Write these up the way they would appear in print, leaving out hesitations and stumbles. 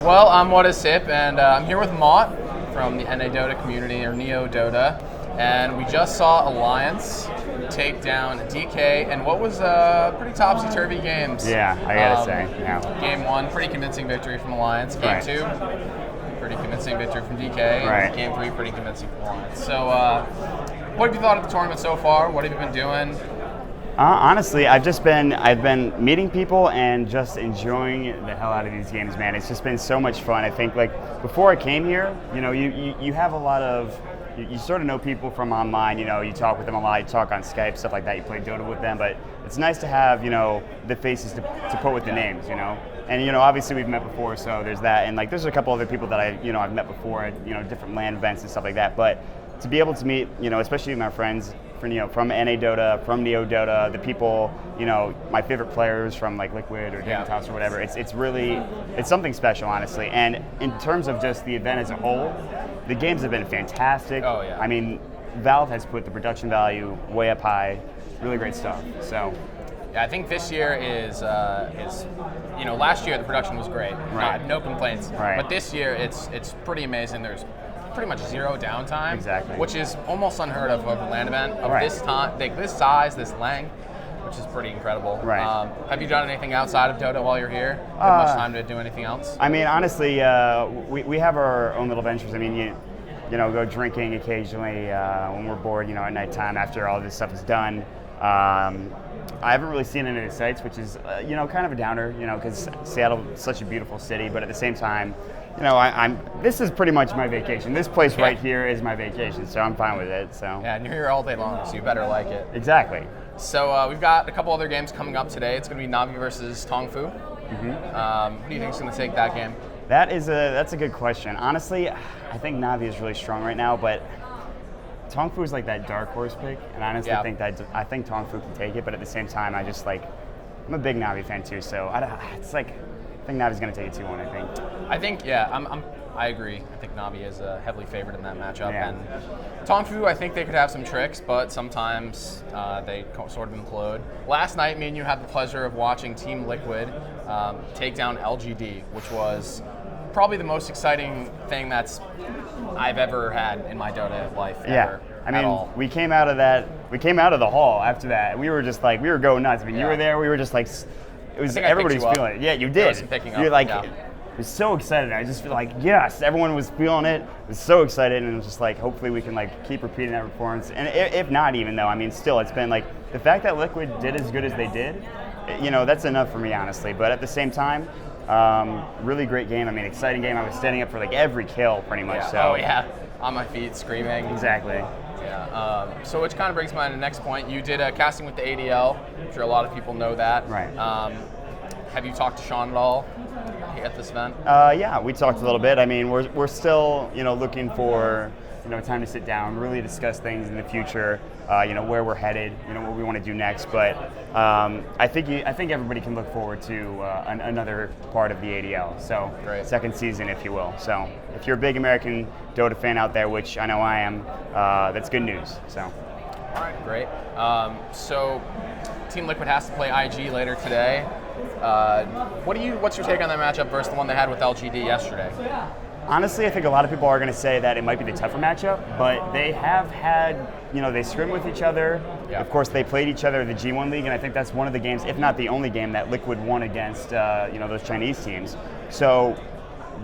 Well, I'm WhatIsHip, and I'm here with Maut from the NADota community, or NADota, and we just saw Alliance take down DK, and what was pretty topsy-turvy games. Yeah, I gotta say, yeah. Game 1, pretty convincing victory from Alliance. Game Right. 2, pretty convincing victory from DK. Right. And Game 3, pretty convincing from Alliance. So, what have you thought of the tournament so far? What have you been doing? Honestly, I've been meeting people and just enjoying the hell out of these games, man. It's just been so much fun. I think, like, before I came here, you have a lot of, you sort of know people from online, you talk with them a lot, you talk on Skype, stuff like that, you play Dota with them, but it's nice to have, the faces to put with the names, And, obviously we've met before, so there's that, and, like, there's a couple other people that I've met before at, different LAN events and stuff like that, but to be able to meet, especially my friends, from NADota, from NeoDota, the people, my favorite players from like Liquid or House or whatever. It's something special, honestly. And in terms of just the event as a whole, the games have been fantastic. Oh yeah. I mean, Valve has put the production value way up high. Really great stuff. So. Yeah, I think this year is last year the production was great. Right. No complaints. Right. But this year it's pretty amazing. There's pretty much zero downtime. Exactly. Which is almost unheard of a LAN event of Right. this time, like this size, this length, which is pretty incredible. Right. Have you done anything outside of Dota while you're here? Have much time to do anything else? I mean, honestly, we have our own little ventures. I mean, you go drinking occasionally when we're bored, at nighttime after all this stuff is done. I haven't really seen any of the sites, which is, kind of a downer, because Seattle is such a beautiful city, but at the same time, this is pretty much my vacation. This place right here is my vacation, so I'm fine with it. So yeah, and you're here all day long, so you better like it. Exactly. So we've got a couple other games coming up today. It's going to be Navi versus Tongfu. Mm-hmm. Who do you think is going to take that game? That's a good question. Honestly, I think Navi is really strong right now, but Tongfu is like that dark horse pick, and I honestly think Tongfu can take it. But at the same time, I'm a big Navi fan too, so I think Navi's going to take it 2-1, I think. I agree. I think Navi is heavily favored in that matchup. Yeah. And Tongfu, I think they could have some tricks, but sometimes they sort of implode. Last night, me and you had the pleasure of watching Team Liquid take down LGD, which was probably the most exciting thing I've ever had in my Dota life. Yeah. We came out of the hall after that, and we were just like, we were going nuts. I mean, you were there, we were just like, everybody's feeling it. Yeah, you did. You're like, I was so excited. I just feel like, yes, everyone was feeling it. I was so excited, and it was just like, hopefully we can like keep repeating that performance. And if not even though, I mean, still, it's been like, the fact that Liquid did as good as they did, that's enough for me, honestly. But at the same time, really great game. I mean, exciting game. I was standing up for like every kill, pretty much. Yeah. So. Oh yeah, on my feet, screaming. Exactly. Yeah. So which kind of brings me to the next point. You did casting with the ADL. I'm sure a lot of people know that. Right. Have you talked to Sean at all at this event? Yeah, we talked a little bit. I mean, we're still, looking for, time to sit down, really discuss things in the future, where we're headed, what we want to do next. But I think everybody can look forward to another part of the ADL. So Great. Second season, if you will. So if you're a big American Dota fan out there, which I know I am, that's good news. So. All right, great. So Team Liquid has to play IG later today. What's your take on that matchup versus the one they had with LGD yesterday? Honestly, I think a lot of people are going to say that it might be the tougher matchup, but they have had, they scrim with each other. Yeah. Of course, they played each other in the G1 League, and I think that's one of the games, if not the only game, that Liquid won against, those Chinese teams. So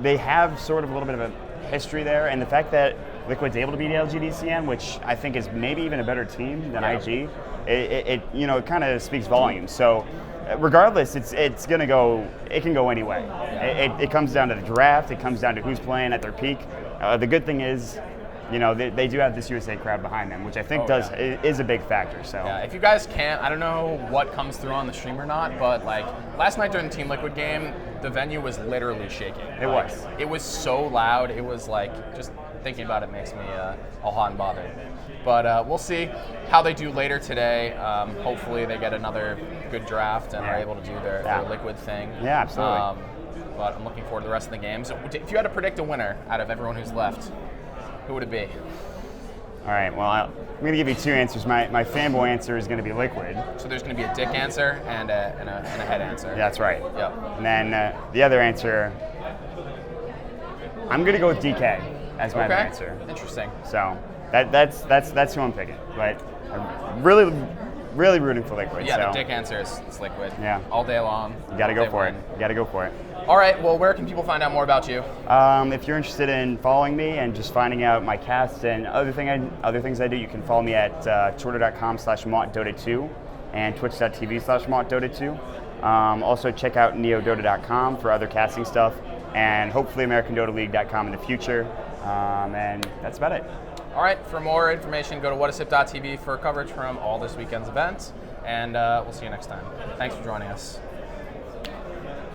they have sort of a little bit of a history there, and the fact that Liquid's able to beat LGDCN, which I think is maybe even a better team than IG, it kind of speaks volumes. So regardless, it can go any way. It comes down to the draft, it comes down to who's playing at their peak. The good thing is, they do have this USA crowd behind them, which I think is a big factor. So yeah, if you guys can't, I don't know what comes through on the stream or not, but like last night during the Team Liquid game, the venue was literally shaking. It was so loud. It was like, just thinking about it makes me all hot and bothered. But we'll see how they do later today. Hopefully they get another good draft and are able to do their Liquid thing. Yeah, absolutely. But I'm looking forward to the rest of the games. If you had to predict a winner out of everyone who's left, who would it be? All right, well, I'm going to give you two answers. My fanboy answer is going to be Liquid. So there's going to be a dick answer and a head answer. That's right. Yep. And then the other answer, I'm gonna go with DK as my answer. Interesting. So that's who I'm picking. But I'm really rooting for Liquid. Yeah, so. the dick answer is Liquid. Yeah. All day long. You gotta go for it. You gotta go for it. All right, well, where can people find out more about you? If you're interested in following me and just finding out my casts and other things I do, you can follow me at twitter.com/MautDota2 and twitch.tv/MautDota2. Also, check out NADota.com for other casting stuff, and hopefully AmericanDotaLeague.com in the future. And that's about it. All right, for more information, go to WhatIsHip.tv for coverage from all this weekend's events, and we'll see you next time. Thanks for joining us.